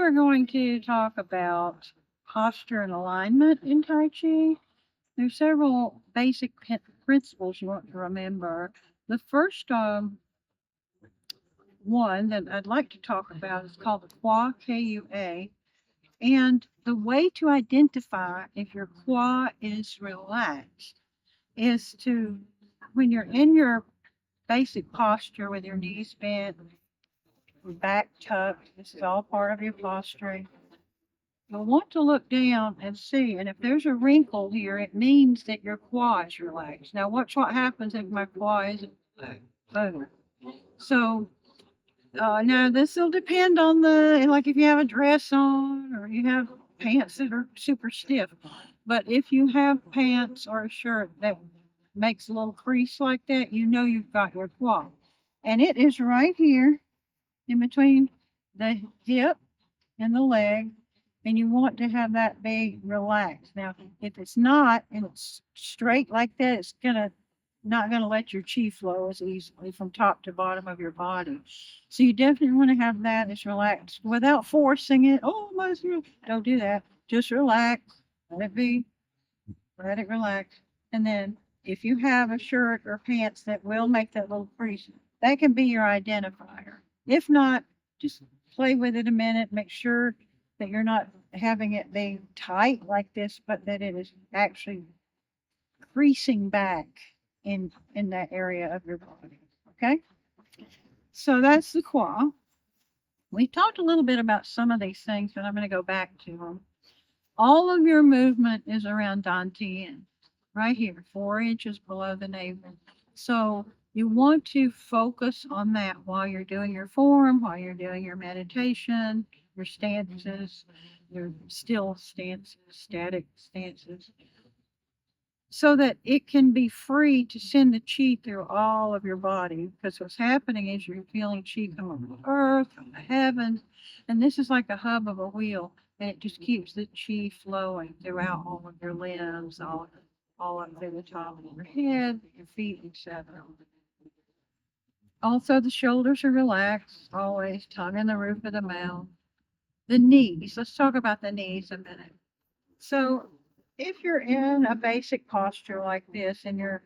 we're going to talk about posture and alignment in Tai Chi. There's several basic principles you want to remember. The first one that I'd like to talk about is called the Qua, K-U-A. And the way to identify if your Qua is relaxed is to, when you're in your basic posture with your knees bent, your back tucked, this is all part of your posturing. You'll want to look down and see, and if there's a wrinkle here, it means that your Qua is relaxed. Now, watch what happens if my Qua isn't boom. So, now this will depend on like if you have a dress on or you have pants that are super stiff. But if you have pants or a shirt that makes a little crease like that, you know you've got your Qua. And it is right here in between the hip and the leg, and you want to have that be relaxed. Now, if it's not and it's straight like that, it's not gonna let your chi flow as easily from top to bottom of your body. So you definitely want to have that as relaxed without forcing it. Oh, don't do that. Just relax, let it be, let it relax, and then if you have a shirt or pants that will make that little crease, that can be your identifier. If not, just play with it a minute, make sure that you're not having it be tight like this, but that it is actually creasing back in that area of your body. Okay? So that's the Qua. We talked a little bit about some of these things, but I'm going to go back to them. All of your movement is around Dantian, right here, 4 inches below the navel. So you want to focus on that while you're doing your form, while you're doing your meditation, your stances, your still stances, static stances, so that it can be free to send the chi through all of your body. Because what's happening is you're feeling chi come from the earth, from the heavens, and this is like a hub of a wheel, and it just keeps the chi flowing throughout all of your limbs, all up through the top of your head, your feet, etc. Also, the shoulders are relaxed, always, tongue in the roof of the mouth. The knees, let's talk about the knees a minute. So, if you're in a basic posture like this and you're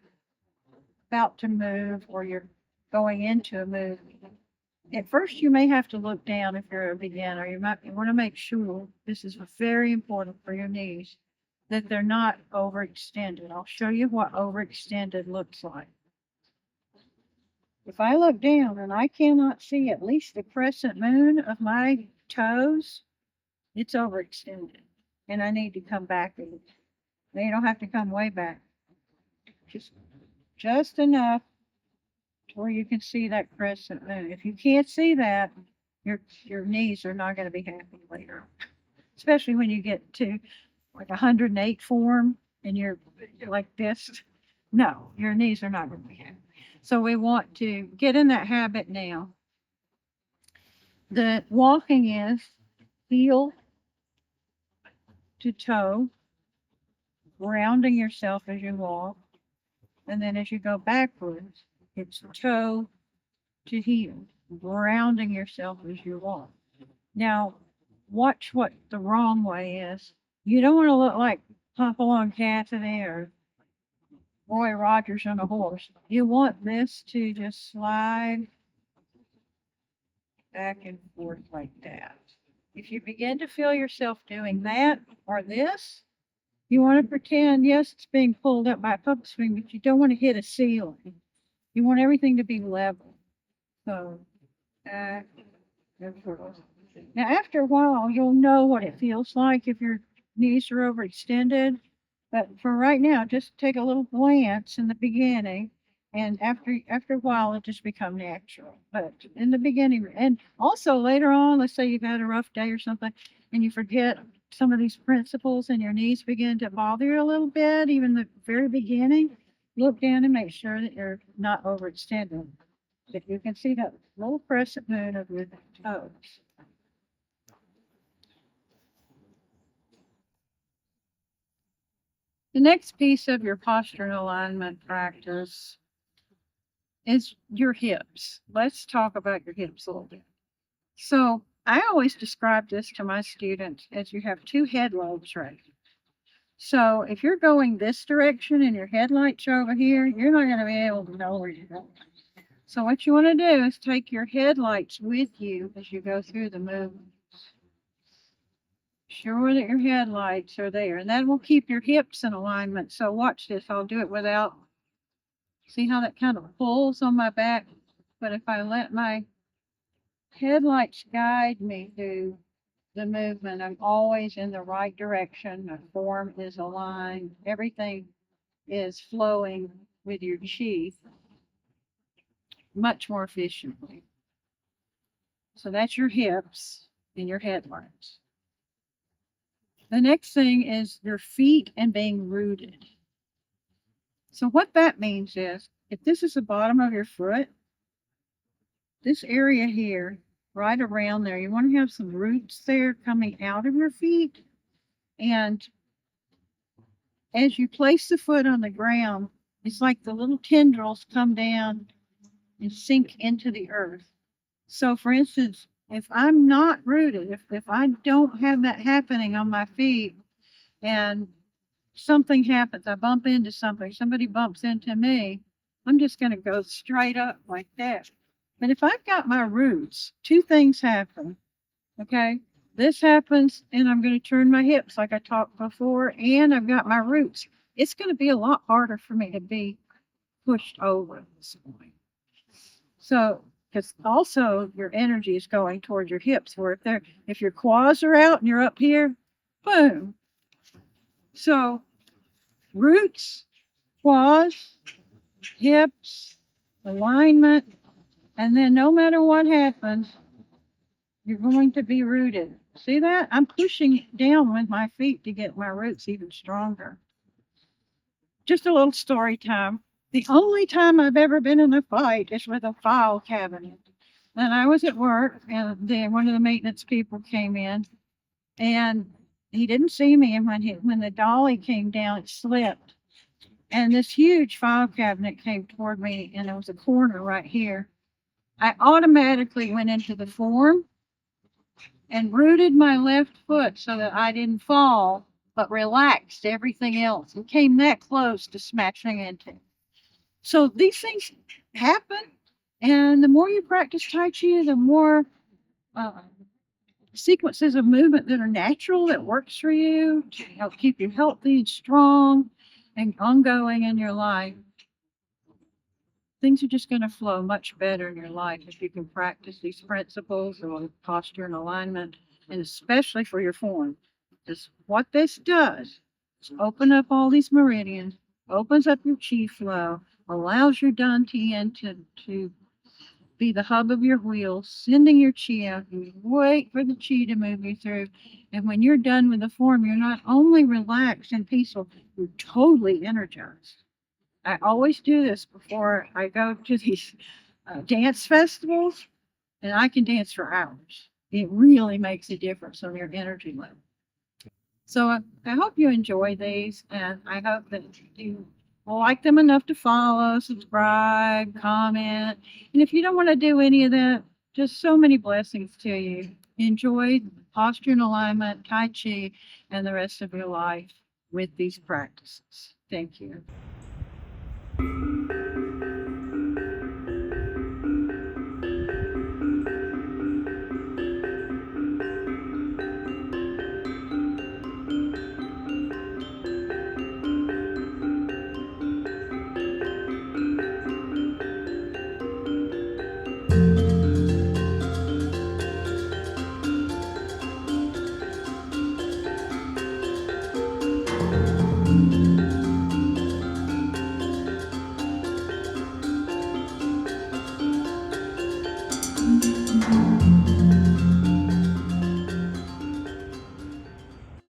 about to move or you're going into a move, at first you may have to look down if you're a beginner. You want to make sure, this is very important for your knees, that they're not overextended. I'll show you what overextended looks like. If I look down and I cannot see at least the crescent moon of my toes, it's overextended and I need to come back. Now you don't have to come way back. Just enough to where you can see that crescent moon. If you can't see that, your knees are not going to be happy later. Especially when you get to like 108 form and you're like this. No, your knees are not going to be happy. So we want to get in that habit now. The walking is heel to toe, grounding yourself as you walk. And then as you go backwards, it's toe to heel, grounding yourself as you walk. Now, watch what the wrong way is. You don't want to look like Hopalong Cassidy or Roy Rogers on a horse. You want this to just slide back and forth like that. If you begin to feel yourself doing that or this, you want to pretend, yes, it's being pulled up by a puppet string, but you don't want to hit a ceiling. You want everything to be level. So, back and forth. Now, after a while, you'll know what it feels like if your knees are overextended. But for right now, just take a little glance in the beginning, and after a while, it'll just become natural. But in the beginning, and also later on, let's say you've had a rough day or something, and you forget some of these principles, and your knees begin to bother you a little bit, even the very beginning, look down and make sure that you're not overextended. If you can see that little crescent moon of your toes. The next piece of your posture and alignment practice is your hips. Let's talk about your hips a little bit. So I always describe this to my students as you have two head lobes, right? So if you're going this direction and your headlights are over here, you're not going to be able to know where you're going. So what you want to do is take your headlights with you as you go through the movement. Sure that your headlights are there, and that will keep your hips in alignment. So watch this. I'll do it without. See how that kind of pulls on my back? But if I let my headlights guide me through the movement, I'm always in the right direction. My form is aligned. Everything is flowing with your chi much more efficiently. So that's your hips and your headlights. The next thing is your feet and being rooted. So what that means is if this is the bottom of your foot, this area here, right around there, you want to have some roots there coming out of your feet. And as you place the foot on the ground, it's like the little tendrils come down and sink into the earth. So, for instance, if I'm not rooted, if I don't have that happening on my feet and something happens, I bump into something, somebody bumps into me, I'm just going to go straight up like that. But if I've got my roots, two things happen. Okay. This happens, and I'm going to turn my hips like I talked before, and I've got my roots. It's going to be a lot harder for me to be pushed over at this point. So, because also your energy is going towards your hips, where if your quads are out and you're up here, boom. So, roots, quads, hips, alignment, and then no matter what happens, you're going to be rooted. See that? I'm pushing down with my feet to get my roots even stronger. Just a little story time. The only time I've ever been in a fight is with a file cabinet. And I was at work, and then one of the maintenance people came in, and he didn't see me. And when the dolly came down, it slipped. And this huge file cabinet came toward me, and there was a corner right here. I automatically went into the form and rooted my left foot so that I didn't fall, but relaxed everything else and came that close to smashing into it. So these things happen, and the more you practice Tai Chi, the more uh, sequences of movement that are natural that works for you to help keep you healthy and strong and ongoing in your life. Things are just going to flow much better in your life if you can practice these principles of posture and alignment, and especially for your form. Because what this does is open up all these meridians, opens up your chi flow, allows your dantian to be the hub of your wheel, sending your chi out. You wait for the chi to move you through. And when you're done with the form, you're not only relaxed and peaceful, you're totally energized. I always do this before I go to these dance festivals, and I can dance for hours. It really makes a difference on your energy level. So I hope you enjoy these, and I hope that you like them enough to follow, subscribe, comment. And if you don't want to do any of that, just so many blessings to you. Enjoy posture and alignment, Tai Chi, and the rest of your life with these practices. Thank you.